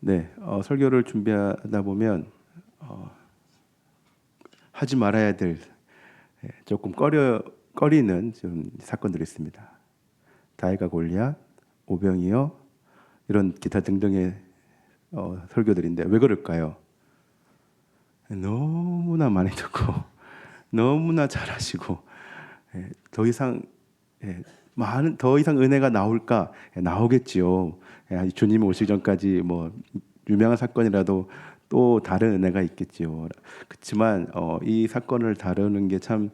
네, 설교를 준비하다 보면 하지 말아야 될 조금 꺼리는 좀 사건들이 있습니다. 다윗과 골리앗, 오병이어 이런 기타 등등의 설교들인데 왜 그럴까요? 너무나 많이 듣고 너무나 잘하시고 더 이상 더 이상 은혜가 나올까? 나오겠지요. 주님이 오시기 전까지 뭐 유명한 사건이라도 또 다른 은혜가 있겠지요. 그렇지만 이 사건을 다루는 게 참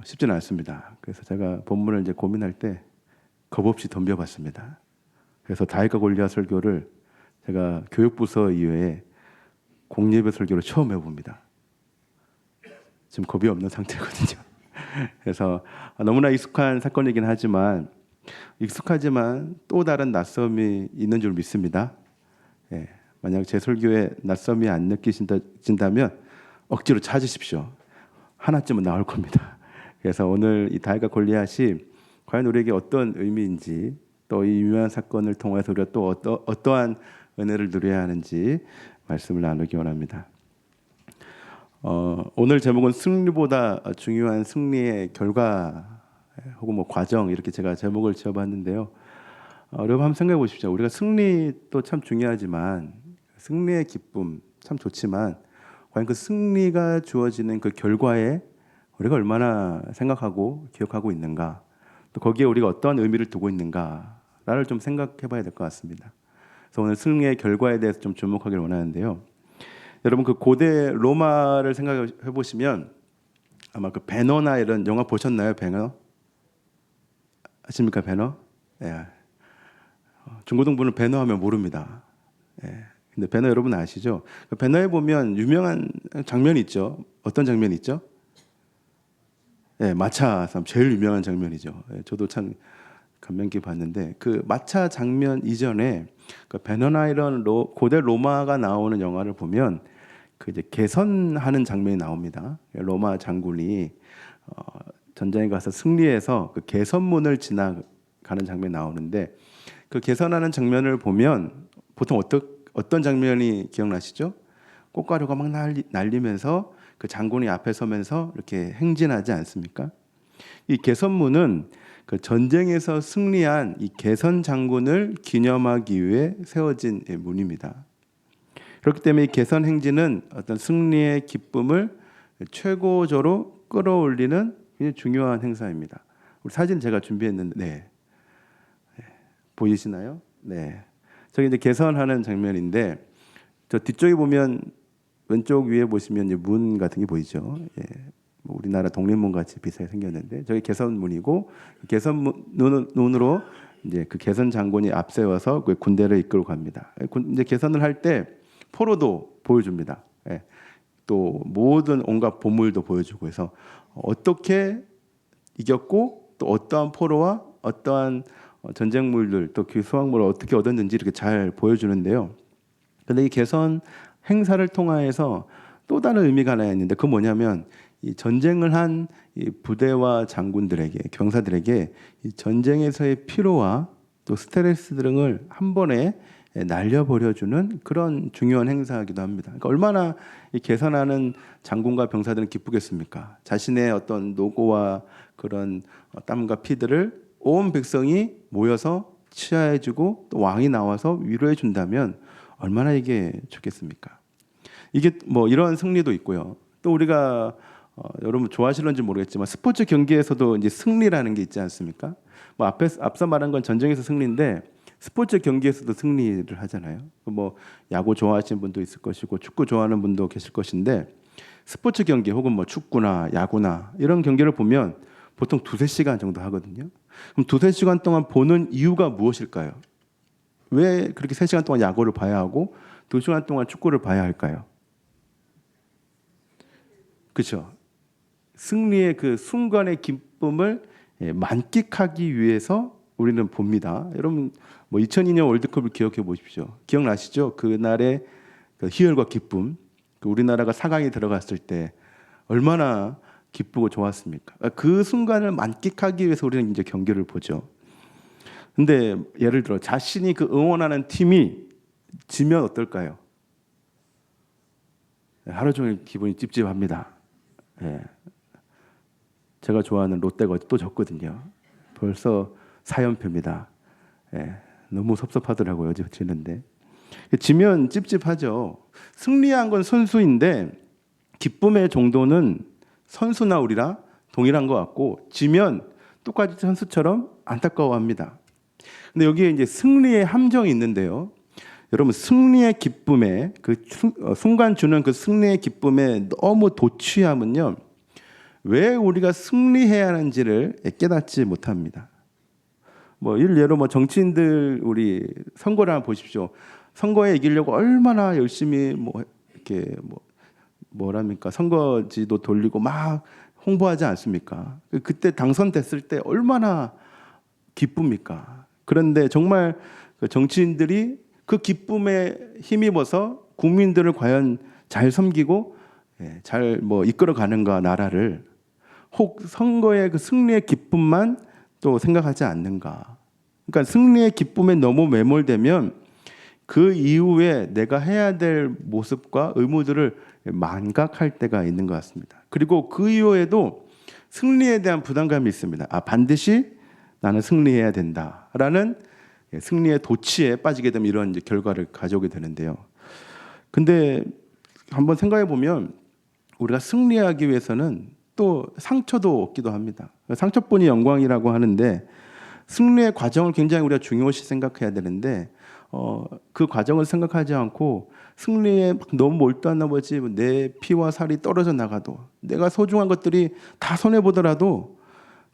쉽지는 않습니다. 그래서 제가 본문을 이제 고민할 때 겁없이 덤벼봤습니다. 그래서 다윗과 골리앗 설교를 제가 교육부서 이외에 공예배 설교를 처음 해봅니다. 지금 겁이 없는 상태거든요. 그래서 너무나 익숙한 사건이긴 하지만 익숙하지만 또 다른 낯섦이 있는 줄 믿습니다. 만약 제 설교에 낯섦이 안 느끼신다면 억지로 찾으십시오. 하나쯤은 나올 겁니다. 그래서 오늘 이 다윗과 골리앗이 과연 우리에게 어떤 의미인지, 또 이 유명한 사건을 통해서 우리가 또 어떠한 은혜를 누려야 하는지 말씀을 나누기 원합니다. 오늘 제목은 승리보다 중요한 승리의 결과 혹은 뭐 과정, 이렇게 제가 제목을 지어봤는데요. 여러분 한번 생각해 보십시오. 우리가 승리도 참 중요하지만 승리의 기쁨 참 좋지만 과연 그 승리가 주어지는 그 결과에 우리가 얼마나 생각하고 기억하고 있는가, 또 거기에 우리가 어떠한 의미를 두고 있는가를 좀 생각해 봐야 될 것 같습니다. 그래서 오늘 승리의 결과에 대해서 좀 주목하기를 원하는데요. 여러분 그 고대 로마를 생각해 보시면 아마 그 배너나 이런 영화 보셨나요? 배너? 아십니까 배너? 예. 중고등부는 배너 하면 모릅니다. 예. 근데 배너 여러분 아시죠? 그 배너에 보면 유명한 장면이 있죠. 어떤 장면이 있죠? 예, 마차 싸움 제일 유명한 장면이죠. 예, 저도 참 감명 깊게 봤는데 그 마차 장면 이전에 그 배너나 이런 고대 로마가 나오는 영화를 보면 그 이제 개선하는 장면이 나옵니다. 로마 장군이 전장에 가서 승리해서 그 개선문을 지나가는 장면이 나오는데 그 개선하는 장면을 보면 보통 어떤 장면이 기억나시죠? 꽃가루가 막 날리면서 그 장군이 앞에 서면서 이렇게 행진하지 않습니까? 이 개선문은 그 전쟁에서 승리한 이 개선 장군을 기념하기 위해 세워진 문입니다. 그렇기 때문에 이 개선 행진은 어떤 승리의 기쁨을 최고조로 끌어올리는 굉장히 중요한 행사입니다. 우리 사진 제가 준비했는데, 네. 보이시나요? 네. 저기 이제 개선하는 장면인데, 저 뒤쪽에 보면 왼쪽 위에 보시면 이제 문 같은 게 보이죠. 예. 뭐 우리나라 독립문 같이 비슷하게 생겼는데, 저기 개선문이고, 개선문으로 이제 그 개선 장군이 앞세워서 그 군대를 이끌고 갑니다. 이제 개선을 할 때 포로도 보여줍니다. 예. 또 모든 온갖 보물도 보여주고 해서 어떻게 이겼고 또 어떠한 포로와 어떠한 전쟁물들 또 그 수확물을 어떻게 얻었는지 이렇게 잘 보여주는데요. 근데 이 개선 행사를 통하여서 또 다른 의미가 하나 있는데 그 뭐냐면 이 전쟁을 한 이 부대와 장군들에게 경사들에게 이 전쟁에서의 피로와 또 스트레스 등을 한 번에 날려버려주는 그런 중요한 행사이기도 합니다. 그러니까 얼마나 이 개선하는 장군과 병사들은 기쁘겠습니까? 자신의 어떤 노고와 그런 땀과 피들을 온 백성이 모여서 치하해주고 또 왕이 나와서 위로해 준다면 얼마나 이게 좋겠습니까? 이게 뭐 이런 승리도 있고요. 또 우리가 여러분 좋아하실런지 모르겠지만 스포츠 경기에서도 이제 승리라는 게 있지 않습니까? 뭐 앞서 말한 건 전쟁에서 승리인데 스포츠 경기에서도 승리를 하잖아요. 뭐 야구 좋아하시는 분도 있을 것이고 축구 좋아하는 분도 계실 것인데 스포츠 경기 혹은 뭐 축구나 야구나 이런 경기를 보면 보통 2-3시간 정도 하거든요. 그럼 2-3시간 동안 보는 이유가 무엇일까요? 왜 그렇게 3시간 동안 야구를 봐야 하고 2시간 동안 축구를 봐야 할까요? 그렇죠. 승리의 그 순간의 기쁨을 만끽하기 위해서 우리는 봅니다. 여러분 뭐 2002년 월드컵을 기억해 보십시오. 기억나시죠? 그날의 그 희열과 기쁨. 우리나라가 4강에 들어갔을 때 얼마나 기쁘고 좋았습니까? 그 순간을 만끽하기 위해서 우리는 이제 경기를 보죠. 근데 예를 들어 자신이 그 응원하는 팀이 지면 어떨까요? 하루 종일 기분이 찝찝합니다. 예. 제가 좋아하는 롯데가 또 졌거든요. 벌써 4연패입니다. 예. 너무 섭섭하더라고요. 어제 지는데. 지면 찝찝하죠. 승리한 건 선수인데 기쁨의 정도는 선수나 우리랑 동일한 것 같고 지면 똑같이 선수처럼 안타까워합니다. 근데 여기에 이제 승리의 함정이 있는데요. 여러분 승리의 기쁨에 그 순간 주는 그 승리의 기쁨에 너무 도취하면요. 왜 우리가 승리해야 하는지를 깨닫지 못합니다. 뭐 예로 뭐 정치인들 우리 선거를 한번 보십시오. 선거에 이기려고 얼마나 열심히 뭐 이렇게 뭐랍니까 선거지도 돌리고 막 홍보하지 않습니까? 그때 당선됐을 때 얼마나 기쁩니까? 그런데 정말 그 정치인들이 그 기쁨에 힘입어서 국민들을 과연 잘 섬기고 잘 뭐 이끌어가는가 나라를 혹 선거의 그 승리의 기쁨만 또 생각하지 않는가? 그러니까 승리의 기쁨에 너무 매몰되면 그 이후에 내가 해야 될 모습과 의무들을 망각할 때가 있는 것 같습니다. 그리고 그 이후에도 승리에 대한 부담감이 있습니다. 반드시 나는 승리해야 된다라는 승리의 도취에 빠지게 되면 이런 이제 결과를 가져오게 되는데요. 근데 한번 생각해 보면 우리가 승리하기 위해서는 또 상처도 얻기도 합니다. 상처뿐이 영광이라고 하는데 승리의 과정을 굉장히 우리가 중요시 생각해야 되는데 그 과정을 생각하지 않고 승리에 너무 몰두한 나머지 내 피와 살이 떨어져 나가도 내가 소중한 것들이 다 손해보더라도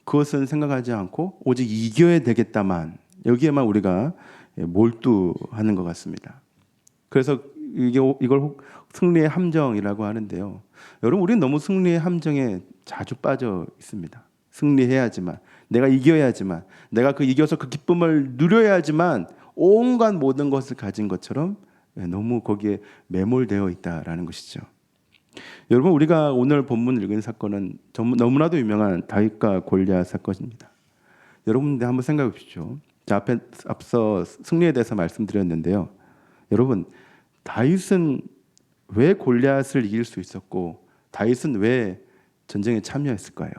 그것은 생각하지 않고 오직 이겨야 되겠다만 여기에만 우리가 몰두하는 것 같습니다. 그래서 이걸 승리의 함정이라고 하는데요. 여러분 우리는 너무 승리의 함정에 자주 빠져 있습니다. 승리해야지만 내가 이겨야지만 내가 이겨서 그 기쁨을 누려야지만 온갖 모든 것을 가진 것처럼 너무 거기에 매몰되어 있다라는 것이죠. 여러분 우리가 오늘 본문을 읽은 사건은 너무나도 유명한 다윗과 골리앗 사건입니다. 여러분들 한번 생각해 보십시오. 앞서 승리에 대해서 말씀드렸는데요. 여러분 다윗은 왜 골리앗을 이길 수 있었고 다윗은 왜 전쟁에 참여했을까요?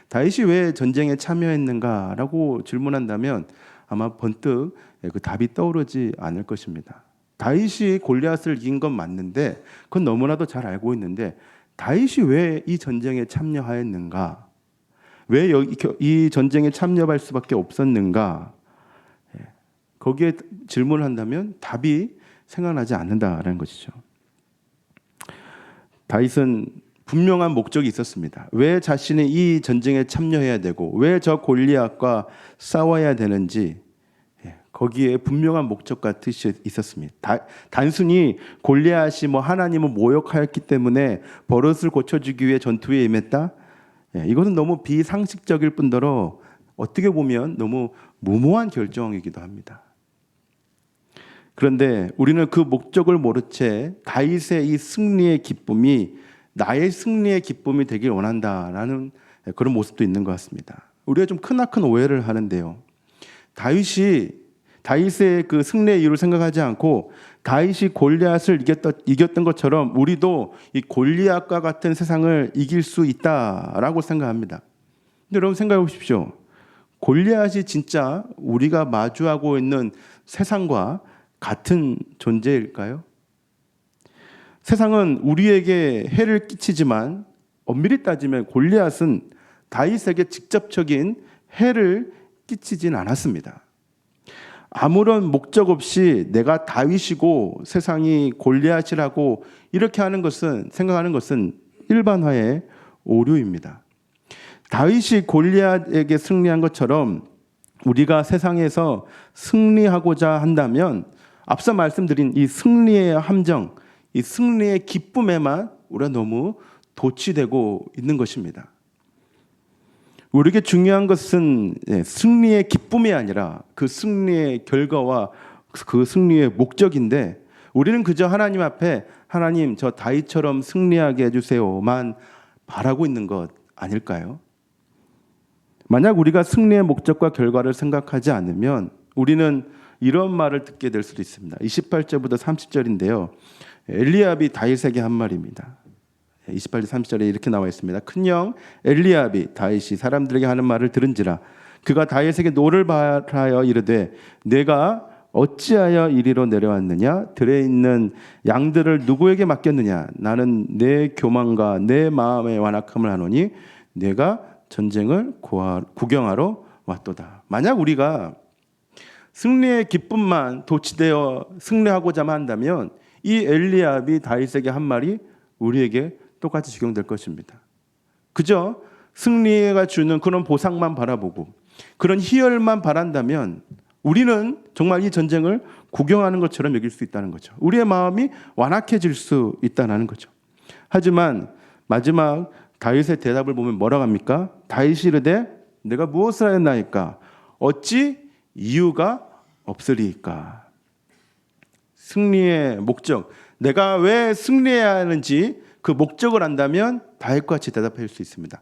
다윗이 왜 전쟁에 참여했는가라고 질문한다면 아마 번뜩 그 답이 떠오르지 않을 것입니다. 다윗이 골리앗을 이긴 건 맞는데 그건 너무나도 잘 알고 있는데 다윗이 왜 이 전쟁에 참여하였는가? 왜 이 전쟁에 참여할 수밖에 없었는가? 거기에 질문을 한다면 답이 생각나지 않는다라는 것이죠. 다윗은 분명한 목적이 있었습니다. 왜 자신이 이 전쟁에 참여해야 되고 왜 저 골리앗과 싸워야 되는지 거기에 분명한 목적과 뜻이 있었습니다. 단순히 골리앗이 하나님을 모욕하였기 때문에 버릇을 고쳐주기 위해 전투에 임했다? 이것은 너무 비상식적일 뿐더러 어떻게 보면 너무 무모한 결정이기도 합니다. 그런데 우리는 그 목적을 모른 채 다윗의 이 승리의 기쁨이 나의 승리의 기쁨이 되길 원한다라는 그런 모습도 있는 것 같습니다. 우리가 좀 크나큰 오해를 하는데요. 다윗의 그 승리의 이유를 생각하지 않고 다윗이 골리앗을 이겼던 것처럼 우리도 이 골리앗과 같은 세상을 이길 수 있다라고 생각합니다. 근데 여러분 생각해 보십시오. 골리앗이 진짜 우리가 마주하고 있는 세상과 같은 존재일까요? 세상은 우리에게 해를 끼치지만 엄밀히 따지면 골리앗은 다윗에게 직접적인 해를 끼치진 않았습니다. 아무런 목적 없이 내가 다윗이고 세상이 골리앗이라고 이렇게 생각하는 것은 일반화의 오류입니다. 다윗이 골리앗에게 승리한 것처럼 우리가 세상에서 승리하고자 한다면 앞서 말씀드린 이 승리의 함정, 이 승리의 기쁨에만 우리가 너무 도취되고 있는 것입니다. 우리에게 중요한 것은 승리의 기쁨이 아니라 그 승리의 결과와 그 승리의 목적인데 우리는 그저 하나님 앞에 하나님 저 다윗처럼 승리하게 해주세요만 바라고 있는 것 아닐까요? 만약 우리가 승리의 목적과 결과를 생각하지 않으면 우리는 이런 말을 듣게 될 수도 있습니다. 28절부터 30절인데요. 엘리압이 다윗에게 한 말입니다. 28절 30절에 이렇게 나와 있습니다. 큰형 엘리압이 다윗이 사람들에게 하는 말을 들은지라 그가 다윗에게 노를 바라여 이르되 내가 어찌하여 이리로 내려왔느냐 들에 있는 양들을 누구에게 맡겼느냐 나는 내 교만과 내 마음의 완악함을 하노니 내가 전쟁을 구경하러 왔도다. 만약 우리가 승리의 기쁨만 도취되어 승리하고자 한다면 이 엘리압이 다윗에게 한 말이 우리에게 똑같이 적용될 것입니다. 그저 승리가 주는 그런 보상만 바라보고 그런 희열만 바란다면 우리는 정말 이 전쟁을 구경하는 것처럼 여길 수 있다는 거죠. 우리의 마음이 완악해질 수 있다는 거죠. 하지만 마지막 다윗의 대답을 보면 뭐라고 합니까? 다윗이 이르되 내가 무엇을 하였나이까? 어찌 이유가 없으리까? 승리의 목적, 내가 왜 승리해야 하는지 그 목적을 안다면 다윗과 같이 대답할 수 있습니다.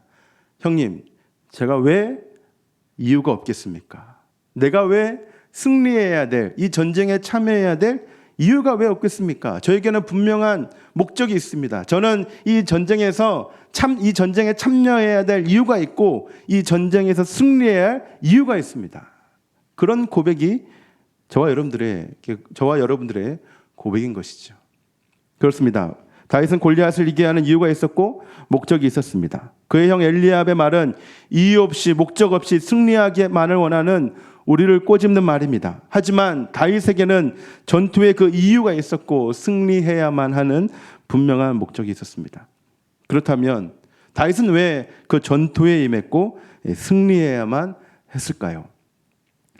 형님, 제가 왜 이유가 없겠습니까? 내가 왜 승리해야 될, 이 전쟁에 참여해야 될 이유가 왜 없겠습니까? 저에게는 분명한 목적이 있습니다. 저는 이 전쟁에 참여해야 될 이유가 있고 이 전쟁에서 승리해야 할 이유가 있습니다. 그런 고백이 저와 여러분들의 고백인 것이죠. 그렇습니다. 다윗은 골리앗을 이기게 하는 이유가 있었고 목적이 있었습니다. 그의 형 엘리압의 말은 이유 없이 목적 없이 승리하기만을 원하는 우리를 꼬집는 말입니다. 하지만 다윗에게는 전투에 그 이유가 있었고 승리해야만 하는 분명한 목적이 있었습니다. 그렇다면 다윗은 왜 그 전투에 임했고 승리해야만 했을까요?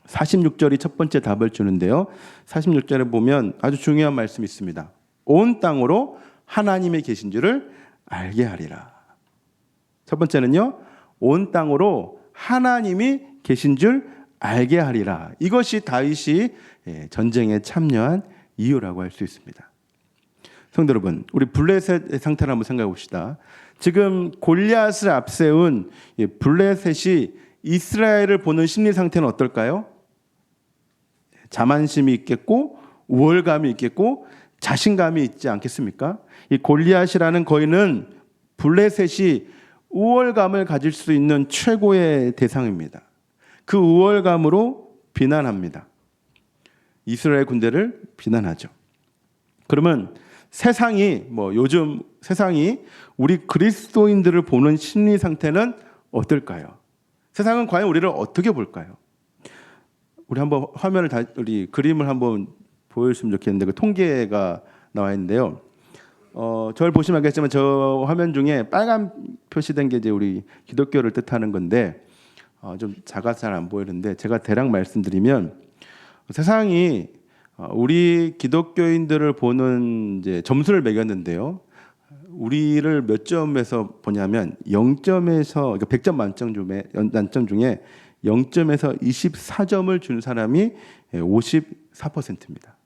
46절이 첫 번째 답을 주는데요. 46절에 보면 아주 중요한 말씀이 있습니다. 온 땅으로 하나님의 계신 줄을 알게 하리라. 첫 번째는요. 온 땅으로 하나님이 계신 줄 알게 하리라. 이것이 다윗이 전쟁에 참여한 이유라고 할 수 있습니다. 성도 여러분, 우리 블레셋의 상태를 한번 생각해 봅시다. 지금 골리앗을 앞세운 블레셋이 이스라엘을 보는 심리 상태는 어떨까요? 자만심이 있겠고 우월감이 있겠고 자신감이 있지 않겠습니까? 이 골리앗이라는 거인은 블레셋이 우월감을 가질 수 있는 최고의 대상입니다. 그 우월감으로 비난합니다. 이스라엘 군대를 비난하죠. 그러면 요즘 세상이 우리 그리스도인들을 보는 심리 상태는 어떨까요? 세상은 과연 우리를 어떻게 볼까요? 우리 한번 우리 그림을 한번 보여주시면 좋겠는데 그 통계가 나와 있는데요. 저를 보시면 알겠지만 저 화면 중에 빨간 표시된 게 이제 우리 기독교를 뜻하는 건데 좀 작아서 잘 안 보이는데 제가 대략 말씀드리면 세상이 우리 기독교인들을 보는 이제 점수를 매겼는데요. 우리를 몇 점에서 보냐면 0점에서 100점 만점 중에 0점에서 24점을 준 사람이 54%입니다.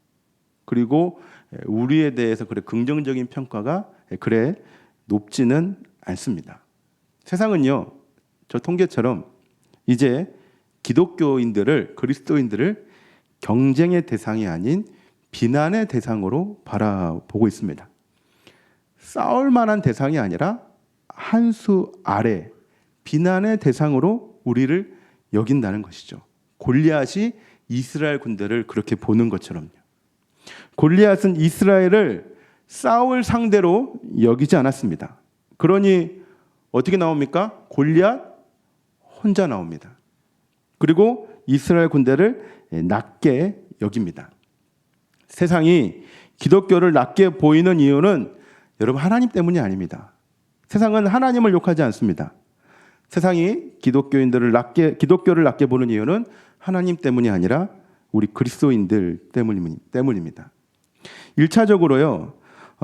그리고 우리에 대해서 그래 긍정적인 평가가 그래 높지는 않습니다. 세상은요, 저 통계처럼 이제 그리스도인들을 경쟁의 대상이 아닌 비난의 대상으로 바라보고 있습니다. 싸울 만한 대상이 아니라 한 수 아래 비난의 대상으로 우리를 여긴다는 것이죠. 골리앗이 이스라엘 군대를 그렇게 보는 것처럼요. 골리앗은 이스라엘을 싸울 상대로 여기지 않았습니다. 그러니 어떻게 나옵니까? 골리앗 혼자 나옵니다. 그리고 이스라엘 군대를 낮게 여깁니다. 세상이 기독교를 낮게 보이는 이유는 여러분 하나님 때문이 아닙니다. 세상은 하나님을 욕하지 않습니다. 세상이 기독교를 낮게 보는 이유는 하나님 때문이 아니라 우리 그리스도인들 때문입니다. 1차적으로요.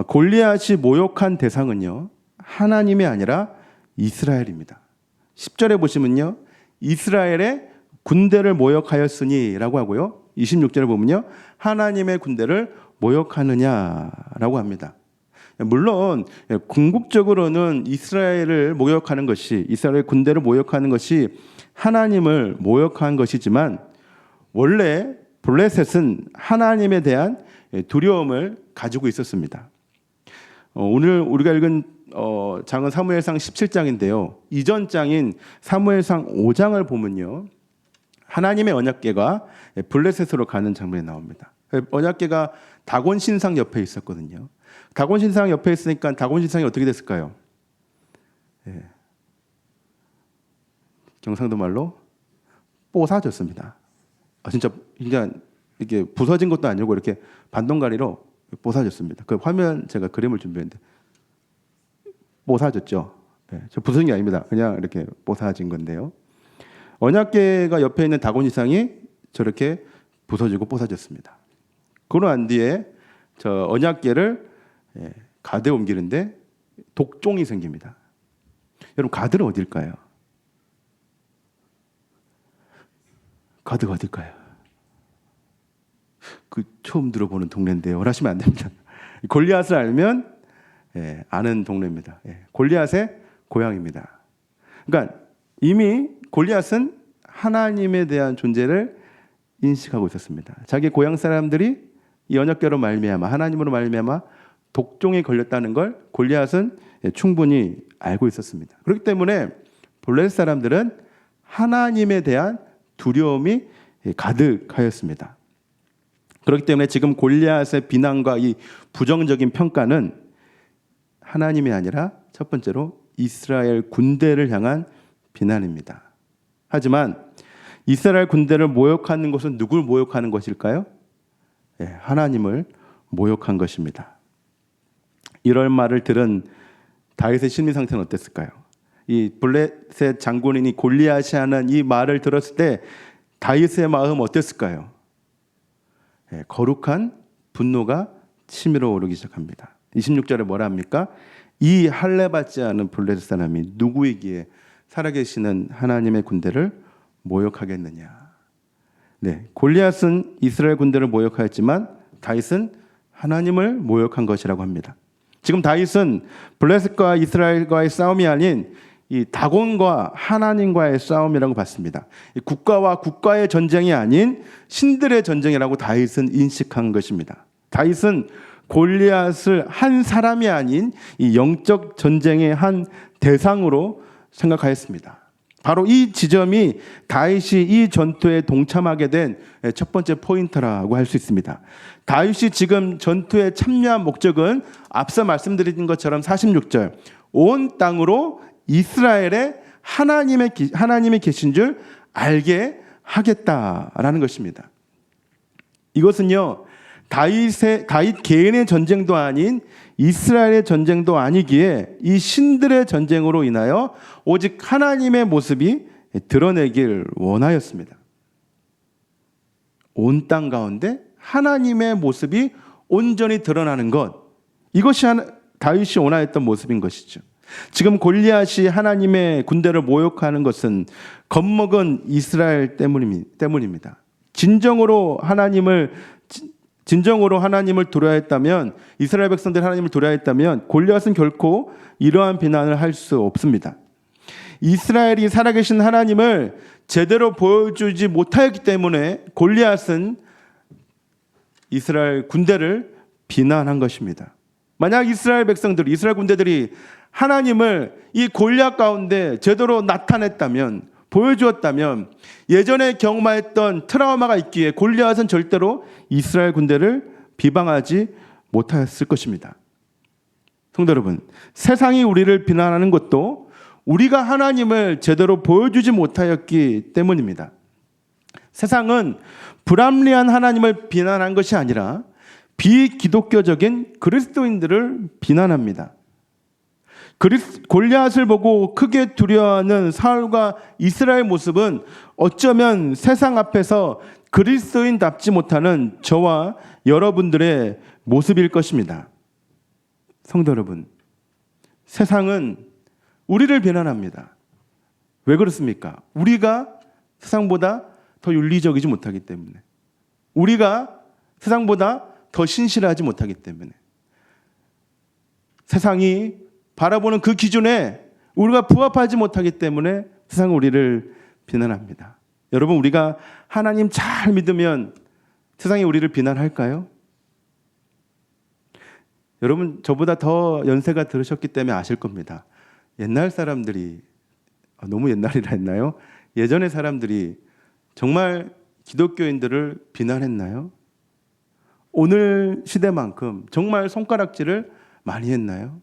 골리앗이 모욕한 대상은요. 하나님이 아니라 이스라엘입니다. 10절에 보시면요. 이스라엘의 군대를 모욕하였으니 라고 하고요. 26절에 보면요. 하나님의 군대를 모욕하느냐라고 합니다. 물론 궁극적으로는 이스라엘 군대를 모욕하는 것이 하나님을 모욕한 것이지만 원래 블레셋은 하나님에 대한 두려움을 가지고 있었습니다. 오늘 우리가 읽은 장은 사무엘상 17장인데요. 이전 장인 사무엘상 5장을 보면요. 하나님의 언약궤가 블레셋으로 가는 장면이 나옵니다. 언약궤가 다곤 신상 옆에 있었거든요. 다곤 신상 옆에 있으니까 다곤 신상이 어떻게 됐을까요? 예. 경상도 말로 뽀사졌습니다. 진짜 이게 부서진 것도 아니고 이렇게 반동가리로 뽀사졌습니다. 그 화면 제가 그림을 준비했는데 뽀사졌죠. 네, 저 부서진 게 아닙니다. 그냥 이렇게 뽀사진 건데요. 언약궤가 옆에 있는 다곤 이상이 저렇게 부서지고 뽀사졌습니다. 그러고 난 뒤에 저 언약궤를 가드에 옮기는데 독종이 생깁니다. 여러분 가드는 어딜까요? 가드가 어딜까요? 그 처음 들어보는 동네인데요. 하시면 안 됩니다. 골리앗을 알면 아는 동네입니다. 골리앗의 고향입니다. 그러니까 이미 골리앗은 하나님에 대한 존재를 인식하고 있었습니다. 자기 고향 사람들이 이 언약궤로 말미암아 하나님으로 말미암아 독종에 걸렸다는 걸 골리앗은 충분히 알고 있었습니다. 그렇기 때문에 블레셋 사람들은 하나님에 대한 두려움이 가득하였습니다. 그렇기 때문에 지금 골리앗의 비난과 이 부정적인 평가는 하나님이 아니라 첫 번째로 이스라엘 군대를 향한 비난입니다. 하지만 이스라엘 군대를 모욕하는 것은 누굴 모욕하는 것일까요? 하나님을 모욕한 것입니다. 이럴 말을 들은 다윗의 심리 상태는 어땠을까요? 이 블레셋 장군인이 골리앗이 하는 이 말을 들었을 때 다윗의 마음 어땠을까요? 거룩한 분노가 치밀어 오르기 시작합니다. 26절에 뭐라 합니까? 이 할례받지 않은 블레셋 사람이 누구이기에 살아계시는 하나님의 군대를 모욕하겠느냐. 네, 골리앗은 이스라엘 군대를 모욕하였지만 다윗은 하나님을 모욕한 것이라고 합니다. 지금 다윗은 블레셋과 이스라엘과의 싸움이 아닌 이 다곤과 하나님과의 싸움이라고 봤습니다. 국가와 국가의 전쟁이 아닌 신들의 전쟁이라고 다윗은 인식한 것입니다. 다윗은 골리앗을 한 사람이 아닌 이 영적 전쟁의 한 대상으로 생각하였습니다. 바로 이 지점이 다윗이 이 전투에 동참하게 된 첫 번째 포인트라고 할 수 있습니다. 다윗이 지금 전투에 참여한 목적은 앞서 말씀드린 것처럼 46절 온 땅으로 이스라엘에 하나님이 계신 줄 알게 하겠다라는 것입니다. 이것은요 다윗 개인의 전쟁도 아닌 이스라엘의 전쟁도 아니기에 이 신들의 전쟁으로 인하여 오직 하나님의 모습이 드러내길 원하였습니다. 온 땅 가운데 하나님의 모습이 온전히 드러나는 것, 이것이 다윗이 원하였던 모습인 것이죠. 지금 골리앗이 하나님의 군대를 모욕하는 것은 겁먹은 이스라엘 때문입니다. 진정으로 하나님을 두려워했다면, 이스라엘 백성들이 하나님을 두려워했다면 골리앗은 결코 이러한 비난을 할 수 없습니다. 이스라엘이 살아계신 하나님을 제대로 보여주지 못하였기 때문에 골리앗은 이스라엘 군대를 비난한 것입니다. 만약 이스라엘 군대들이 하나님을 이 골리앗 가운데 제대로 나타냈다면, 보여주었다면 예전에 경험했던 트라우마가 있기에 골리앗은 절대로 이스라엘 군대를 비방하지 못하였을 것입니다. 성도 여러분, 세상이 우리를 비난하는 것도 우리가 하나님을 제대로 보여주지 못하였기 때문입니다. 세상은 불합리한 하나님을 비난한 것이 아니라 비기독교적인 그리스도인들을 비난합니다. 골리앗을 보고 크게 두려워하는 사울과 이스라엘 모습은 어쩌면 세상 앞에서 그리스도인답지 못하는 저와 여러분들의 모습일 것입니다. 성도 여러분, 세상은 우리를 비난합니다. 왜 그렇습니까? 우리가 세상보다 더 윤리적이지 못하기 때문에, 우리가 세상보다 더 신실하지 못하기 때문에, 세상이 바라보는 그 기준에 우리가 부합하지 못하기 때문에 세상은 우리를 비난합니다. 여러분, 우리가 하나님 잘 믿으면 세상이 우리를 비난할까요? 여러분 저보다 더 연세가 들으셨기 때문에 아실 겁니다. 옛날 사람들이 너무 옛날이라 했나요? 예전의 사람들이 정말 기독교인들을 비난했나요? 오늘 시대만큼 정말 손가락질을 많이 했나요?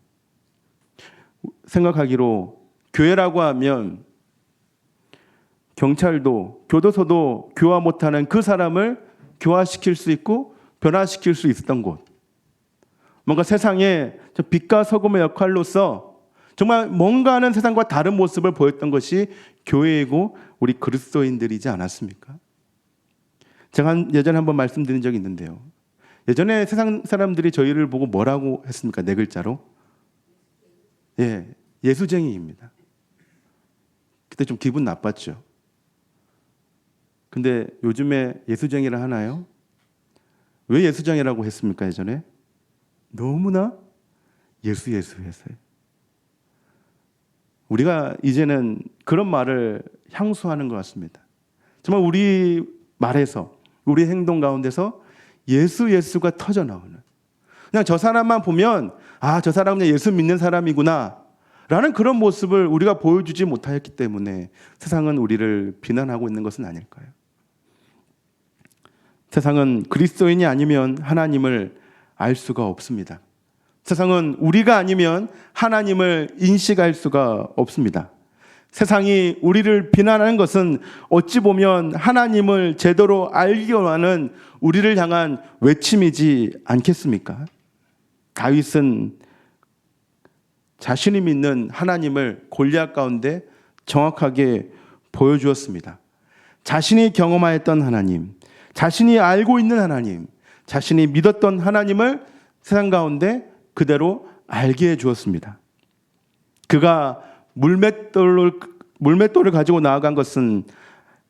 생각하기로 교회라고 하면 경찰도 교도소도 교화 못하는 그 사람을 교화시킬 수 있고 변화시킬 수 있었던 곳. 뭔가 세상에 빛과 소금의 역할로서 정말 뭔가 하는 세상과 다른 모습을 보였던 것이 교회이고 우리 그리스도인들이지 않았습니까? 제가 예전에 한번 말씀드린 적이 있는데요. 예전에 세상 사람들이 저희를 보고 뭐라고 했습니까? 네 글자로. 예수쟁이입니다. 그때 좀 기분 나빴죠. 근데 요즘에 예수쟁이라 하나요? 왜 예수쟁이라고 했습니까? 예전에? 너무나 예수 해서요. 우리가 이제는 그런 말을 향수하는 것 같습니다. 정말 우리 말에서 우리 행동 가운데서 예수가 터져나오는, 그냥 저 사람만 보면 저 사람은 예수 믿는 사람이구나 라는 그런 모습을 우리가 보여주지 못하였기 때문에 세상은 우리를 비난하고 있는 것은 아닐까요? 세상은 그리스도인이 아니면 하나님을 알 수가 없습니다. 세상은 우리가 아니면 하나님을 인식할 수가 없습니다. 세상이 우리를 비난하는 것은 어찌 보면 하나님을 제대로 알기 원하는 우리를 향한 외침이지 않겠습니까? 다윗은 자신이 믿는 하나님을 골리앗 가운데 정확하게 보여주었습니다. 자신이 경험하였던 하나님, 자신이 알고 있는 하나님, 자신이 믿었던 하나님을 세상 가운데 그대로 알게 해주었습니다. 그가 물맷돌을 가지고 나아간 것은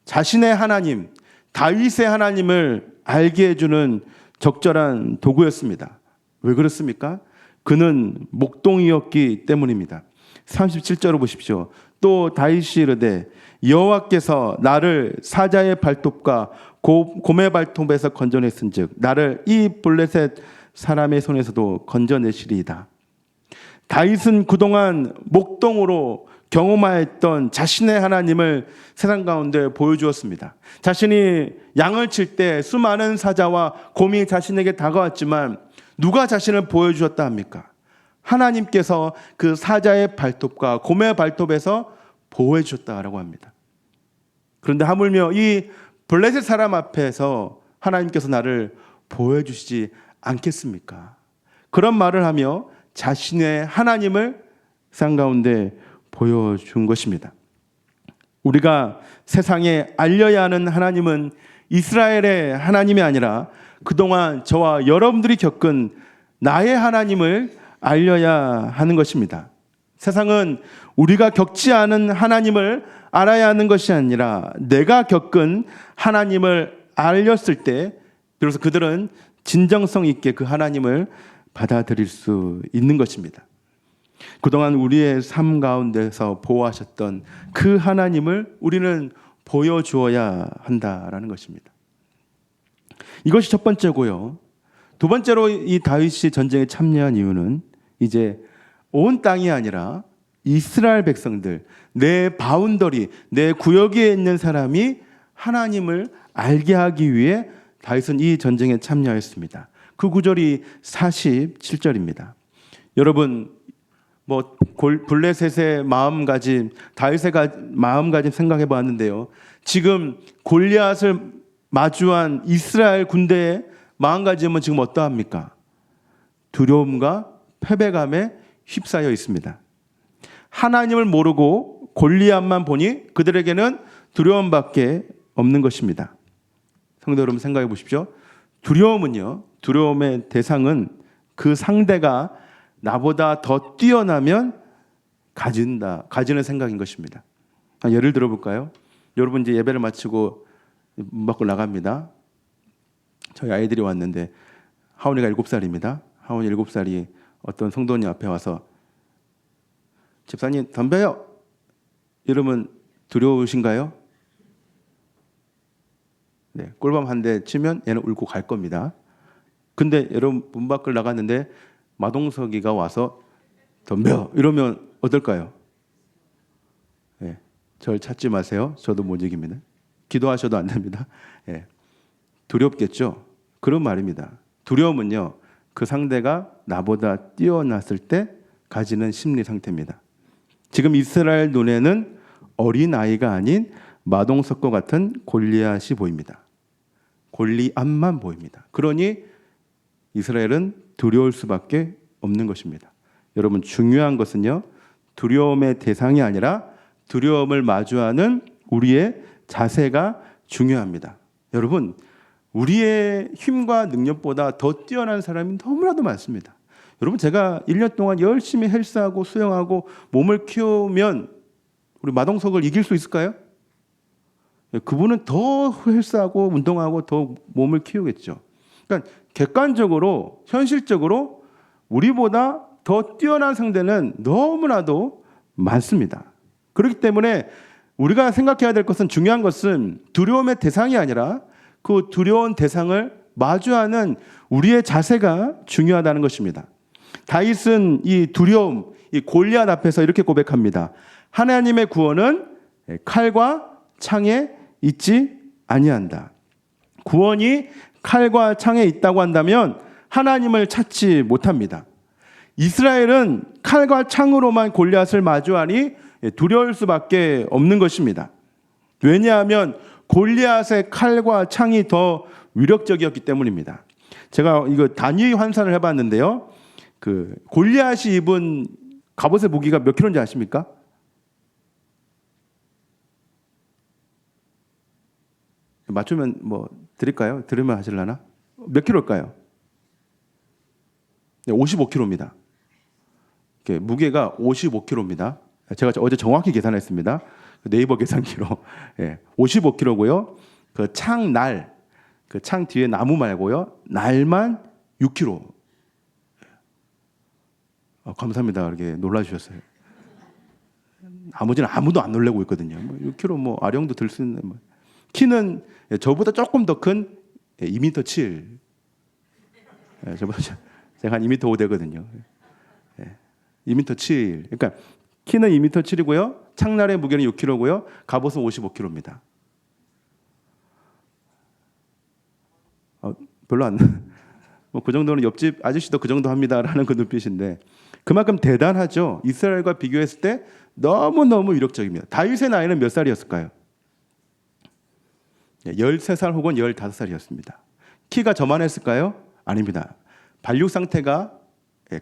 자신의 하나님, 다윗의 하나님을 알게 해주는 적절한 도구였습니다. 왜 그렇습니까? 그는 목동이었기 때문입니다. 37절을 보십시오. 또 다윗이 이르되 여호와께서 나를 사자의 발톱과 곰의 발톱에서 건져냈은즉 나를 이 블레셋 사람의 손에서도 건져내시리이다. 다윗은 그동안 목동으로 경험하였던 자신의 하나님을 세상 가운데 보여주었습니다. 자신이 양을 칠 때 수많은 사자와 곰이 자신에게 다가왔지만 누가 자신을 보여주었다 합니까? 하나님께서 그 사자의 발톱과 곰의 발톱에서 보호해 주셨다라고 합니다. 그런데 하물며 이 블레셋 사람 앞에서 하나님께서 나를 보호해 주시지 않겠습니까? 그런 말을 하며 자신의 하나님을 세상 가운데 보여준 것입니다. 우리가 세상에 알려야 하는 하나님은 이스라엘의 하나님이 아니라 그동안 저와 여러분들이 겪은 나의 하나님을 알려야 하는 것입니다. 세상은 우리가 겪지 않은 하나님을 알아야 하는 것이 아니라 내가 겪은 하나님을 알렸을 때 비로소 그들은 진정성 있게 그 하나님을 받아들일 수 있는 것입니다. 그동안 우리의 삶 가운데서 보호하셨던 그 하나님을 우리는 보여주어야 한다라는 것입니다. 이것이 첫 번째고요. 두 번째로 이 다윗이 전쟁에 참여한 이유는 이제 온 땅이 아니라 이스라엘 백성들, 내 바운더리, 내 구역에 있는 사람이 하나님을 알게 하기 위해 다윗은 이 전쟁에 참여했습니다. 그 구절이 47절입니다. 여러분, 블레셋의 마음가짐, 다윗의 마음가짐 생각해 보았는데요. 지금 골리앗을 마주한 이스라엘 군대의 마음가짐은 지금 어떠합니까? 두려움과 패배감에 휩싸여 있습니다. 하나님을 모르고 골리앗만 보니 그들에게는 두려움밖에 없는 것입니다. 성도 여러분 생각해 보십시오. 두려움의 대상은 그 상대가 나보다 더 뛰어나면 가지는 생각인 것입니다. 예를 들어볼까요? 여러분 이제 예배를 마치고 문 밖으로 나갑니다. 저희 아이들이 왔는데 하원이가 7살입니다. 하원이 7살이 어떤 성도님 앞에 와서 집사님 덤벼요 이러면 두려우신가요? 네, 꿀밤 한 대 치면 얘는 울고 갈 겁니다. 근데 여러분 문 밖을 나갔는데 마동석이가 와서 덤벼 이러면 어떨까요? 예, 절 찾지 마세요. 저도 못 이깁니다. 기도하셔도 안 됩니다. 예, 두렵겠죠. 그런 말입니다. 두려움은요, 그 상대가 나보다 뛰어났을 때 가지는 심리 상태입니다. 지금 이스라엘 눈에는 어린 아이가 아닌 마동석과 같은 골리앗이 보입니다. 골리앗만 보입니다. 그러니 이스라엘은 두려울 수밖에 없는 것입니다. 여러분, 중요한 것은요, 두려움의 대상이 아니라 두려움을 마주하는 우리의 자세가 중요합니다. 여러분, 우리의 힘과 능력보다 더 뛰어난 사람이 너무나도 많습니다. 여러분, 제가 1년 동안 열심히 헬스하고 수영하고 몸을 키우면 우리 마동석을 이길 수 있을까요? 그분은 더 헬스하고 운동하고 더 몸을 키우겠죠. 그러니까 객관적으로, 현실적으로 우리보다 더 뛰어난 상대는 너무나도 많습니다. 그렇기 때문에 우리가 생각해야 될 것은, 중요한 것은 두려움의 대상이 아니라 그 두려운 대상을 마주하는 우리의 자세가 중요하다는 것입니다. 다윗은 이 두려움, 이 골리앗 앞에서 이렇게 고백합니다. 하나님의 구원은 칼과 창에 있지 아니한다. 구원이 칼과 창에 있다고 한다면 하나님을 찾지 못합니다. 이스라엘은 칼과 창으로만 골리앗을 마주하니 두려울 수밖에 없는 것입니다. 왜냐하면 골리앗의 칼과 창이 더 위력적이었기 때문입니다. 제가 이거 단위 환산을 해봤는데요. 그 골리앗이 입은 갑옷의 무게가 몇 킬로인지 아십니까? 맞추면 뭐 드릴까요? 들으면 하실라나? 몇 킬로일까요? 55킬로입니다. 무게가 55킬로입니다. 제가 어제 정확히 계산했습니다. 네이버 계산기로. 55킬로고요. 그 창날, 그 창 뒤에 나무 말고요. 날만 6킬로. 감사합니다. 이렇게 놀라주셨어요. 나머지는 아무도 안 놀래고 있거든요. 6킬로 뭐 아령도 들 수 있는. 키는 저보다 조금 더 큰 2m 7. 저보다 제가 한 2m 5 되거든요. 2m 7. 그러니까 키는 2m 7이고요. 창날의 무게는 6kg고요. 갑옷은 55kg입니다. 별로 안. 뭐 그 정도는 옆집 아저씨도 그 정도 합니다라는 그 눈빛인데, 그만큼 대단하죠. 이스라엘과 비교했을 때 너무너무 위력적입니다. 다윗의 나이는 몇 살이었을까요? 13살 혹은 15살이었습니다. 키가 저만했을까요? 아닙니다. 발육 상태가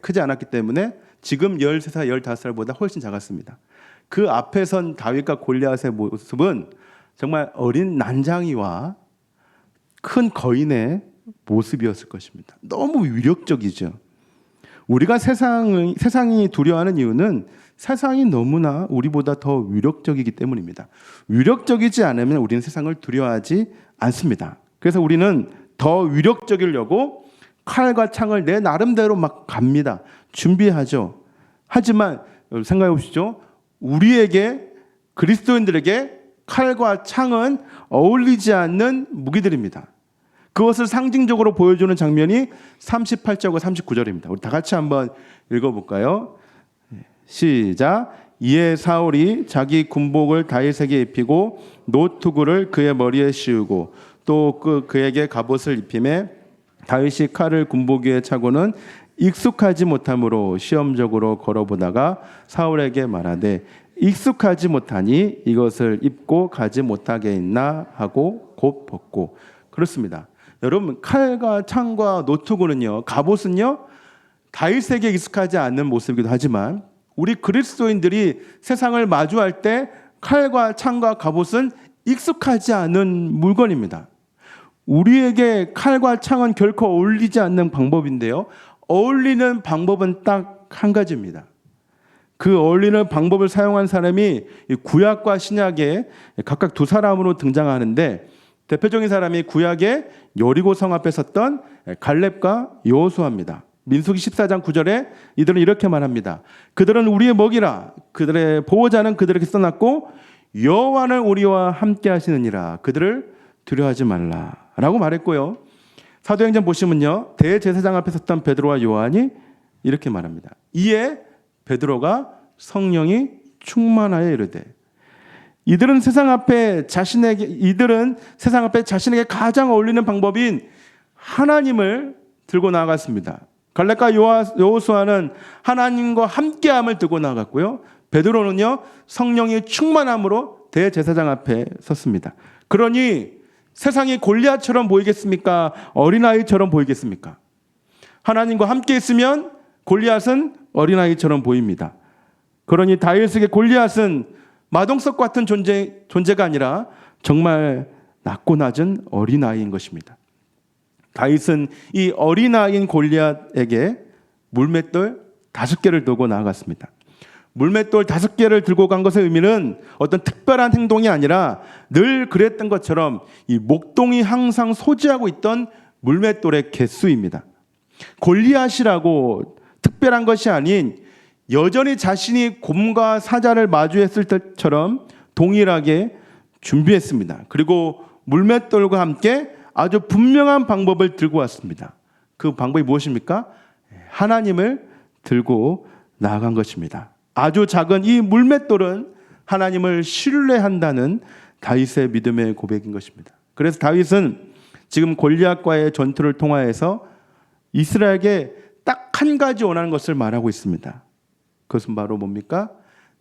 크지 않았기 때문에 지금 13살, 15살보다 훨씬 작았습니다. 그 앞에 선 다윗과 골리앗의 모습은 정말 어린 난장이와 큰 거인의 모습이었을 것입니다. 너무 위력적이죠. 우리가 세상이 두려워하는 이유는 세상이 너무나 우리보다 더 위력적이기 때문입니다. 위력적이지 않으면 우리는 세상을 두려워하지 않습니다. 그래서 우리는 더 위력적이려고 칼과 창을 내 나름대로 막 갑니다. 준비하죠. 하지만 생각해 보시죠. 우리에게, 그리스도인들에게 칼과 창은 어울리지 않는 무기들입니다. 그것을 상징적으로 보여주는 장면이 38절과 39절입니다. 우리 다 같이 한번 읽어볼까요? 시작. 이에 사울이 자기 군복을 다윗에게 입히고 노투구를 그의 머리에 씌우고 또 그에게 갑옷을 입히매 다윗이 칼을 군복 위에 차고는 익숙하지 못함으로 시험적으로 걸어보다가 사울에게 말하되 익숙하지 못하니 이것을 입고 가지 못하게 있나 하고 곧 벗고. 그렇습니다. 여러분, 칼과 창과 노트구는요, 갑옷은요, 다윗에게 익숙하지 않는 모습이기도 하지만 우리 그리스도인들이 세상을 마주할 때 칼과 창과 갑옷은 익숙하지 않은 물건입니다. 우리에게 칼과 창은 결코 어울리지 않는 방법인데요, 어울리는 방법은 딱 한 가지입니다. 그 어울리는 방법을 사용한 사람이 구약과 신약에 각각 두 사람으로 등장하는데, 대표적인 사람이 구약의 여리고성 앞에 섰던 갈렙과 여호수아입니다. 민수기 14장 9절에 이들은 이렇게 말합니다. 그들은 우리의 먹이라, 그들의 보호자는 그들에게 써놨고 여호와는 우리와 함께 하시느니라. 그들을 두려워하지 말라라고 말했고요. 사도행전 보시면요, 대제사장 앞에 섰던 베드로와 요한이 이렇게 말합니다. 이에 베드로가 성령이 충만하여 이르되, 이들은 세상 앞에 자신에게 가장 어울리는 방법인 하나님을 들고 나아갔습니다. 갈렙과 여호수아는 하나님과 함께함을 들고 나아갔고요. 베드로는요, 성령이 충만함으로 대제사장 앞에 섰습니다. 그러니 세상이 골리앗처럼 보이겠습니까? 어린아이처럼 보이겠습니까? 하나님과 함께 있으면 골리앗은 어린아이처럼 보입니다. 그러니 다윗에게 골리앗은 마동석 같은 존재가 아니라 정말 낮고 낮은 어린아이인 것입니다. 다윗은 이 어린아이인 골리앗에게 물맷돌 5개를 들고 나아갔습니다. 물맷돌 5개를 들고 간 것의 의미는 어떤 특별한 행동이 아니라 늘 그랬던 것처럼 이 목동이 항상 소지하고 있던 물맷돌의 개수입니다. 골리앗이라고 특별한 것이 아닌 여전히 자신이 곰과 사자를 마주했을 때처럼 동일하게 준비했습니다. 그리고 물맷돌과 함께 아주 분명한 방법을 들고 왔습니다. 그 방법이 무엇입니까? 하나님을 들고 나아간 것입니다. 아주 작은 이 물맷돌은 하나님을 신뢰한다는 다윗의 믿음의 고백인 것입니다. 그래서 다윗은 지금 골리앗과의 전투를 통하여서 이스라엘에게 딱 한 가지 원하는 것을 말하고 있습니다. 그것은 바로 뭡니까?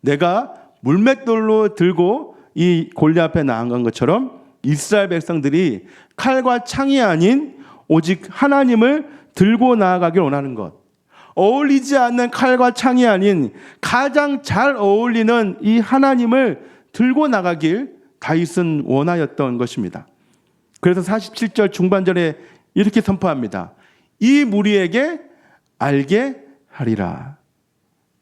내가 물맷돌로 들고 이 골리앗 앞에 나아간 것처럼 이스라엘 백성들이 칼과 창이 아닌 오직 하나님을 들고 나아가길 원하는 것. 어울리지 않는 칼과 창이 아닌 가장 잘 어울리는 이 하나님을 들고 나가길 다윗은 원하였던 것입니다. 그래서 47절 중반절에 이렇게 선포합니다. 이 무리에게 알게 하리라.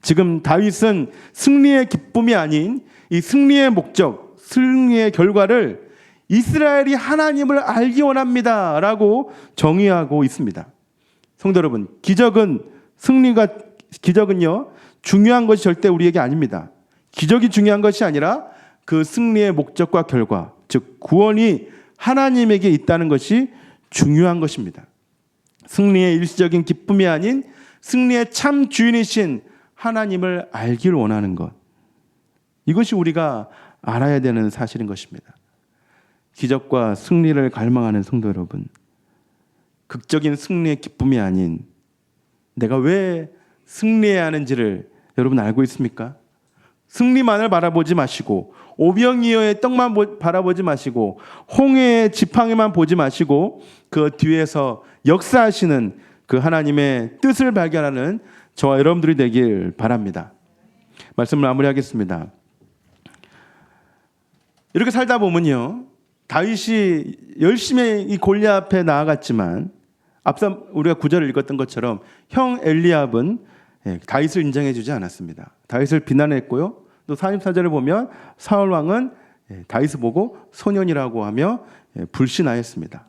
지금 다윗은 승리의 기쁨이 아닌 이 승리의 목적, 승리의 결과를 이스라엘이 하나님을 알기 원합니다 라고 정의하고 있습니다. 성도 여러분, 기적은요 중요한 것이 절대 우리에게 아닙니다. 기적이 중요한 것이 아니라 그 승리의 목적과 결과, 즉 구원이 하나님에게 있다는 것이 중요한 것입니다. 승리의 일시적인 기쁨이 아닌 승리의 참 주인이신 하나님을 알기를 원하는 것, 이것이 우리가 알아야 되는 사실인 것입니다. 기적과 승리를 갈망하는 성도 여러분, 극적인 승리의 기쁨이 아닌 내가 왜 승리해야 하는지를 여러분 알고 있습니까? 승리만을 바라보지 마시고 오병이어의 떡만 바라보지 마시고 홍해의 지팡이만 보지 마시고 그 뒤에서 역사하시는 그 하나님의 뜻을 발견하는 저와 여러분들이 되길 바랍니다. 말씀을 마무리하겠습니다. 이렇게 살다 보면요, 다윗이 열심히 이 골리앗 앞에 나아갔지만 앞서 우리가 구절을 읽었던 것처럼 형 엘리압은 다윗을 인정해 주지 않았습니다. 다윗을 비난했고요. 또 44절을 보면 사울 왕은 다윗을 보고 소년이라고 하며 불신하였습니다.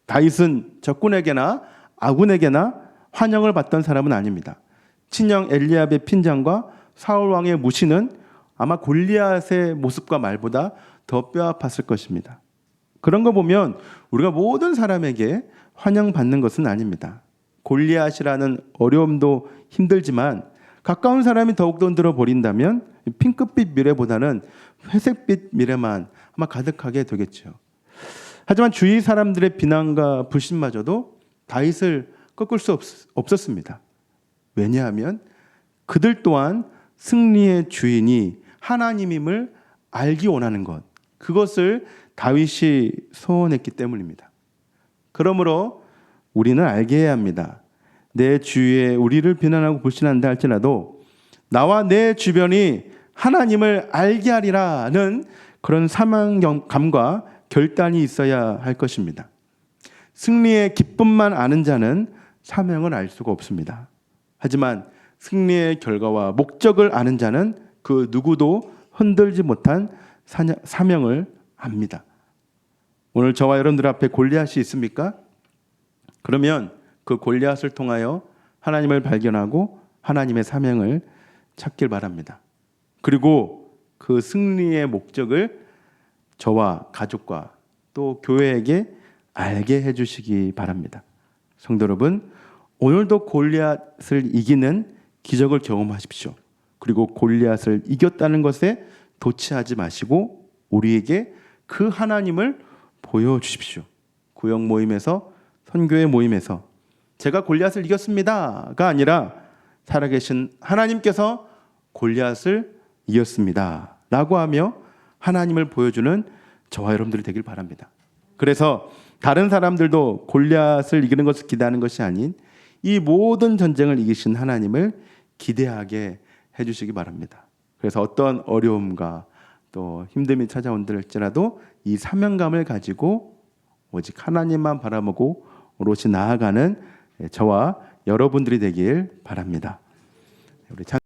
다윗은 적군에게나 아군에게나 환영을 받던 사람은 아닙니다. 친형 엘리압의 핀잔과 사울 왕의 무시는 아마 골리앗의 모습과 말보다 더 뼈아팠을 것입니다. 그런 거 보면 우리가 모든 사람에게 환영받는 것은 아닙니다. 골리앗이라는 어려움도 힘들지만 가까운 사람이 더욱더 흔들어 버린다면 핑크빛 미래보다는 회색빛 미래만 아마 가득하게 되겠죠. 하지만 주위 사람들의 비난과 불신마저도 다윗을 꺾을 수 없었습니다. 왜냐하면 그들 또한 승리의 주인이 하나님임을 알기 원하는 것, 그것을 다윗이 소원했기 때문입니다. 그러므로 우리는 알게 해야 합니다. 내 주위에 우리를 비난하고 불신한다 할지라도 나와 내 주변이 하나님을 알게 하리라는 그런 사명감과 결단이 있어야 할 것입니다. 승리의 기쁨만 아는 자는 사명을 알 수가 없습니다. 하지만 승리의 결과와 목적을 아는 자는 그 누구도 흔들지 못한 사명을 압니다. 오늘 저와 여러분들 앞에 골리앗이 있습니까? 그러면 그 골리앗을 통하여 하나님을 발견하고 하나님의 사명을 찾길 바랍니다. 그리고 그 승리의 목적을 저와 가족과 또 교회에게 알게 해주시기 바랍니다. 성도 여러분, 오늘도 골리앗을 이기는 기적을 경험하십시오. 그리고 골리앗을 이겼다는 것에 도취하지 마시고 우리에게 그 하나님을 보여주십시오. 구역 모임에서, 선교회 모임에서 제가 골리앗을 이겼습니다가 아니라 살아계신 하나님께서 골리앗을 이겼습니다 라고 하며 하나님을 보여주는 저와 여러분들이 되길 바랍니다. 그래서 다른 사람들도 골리앗을 이기는 것을 기대하는 것이 아닌 이 모든 전쟁을 이기신 하나님을 기대하게 해주시기 바랍니다. 그래서 어떤 어려움과 또 힘듦이 찾아온들지라도 이 사명감을 가지고 오직 하나님만 바라보고 오롯이 나아가는 저와 여러분들이 되길 바랍니다. 우리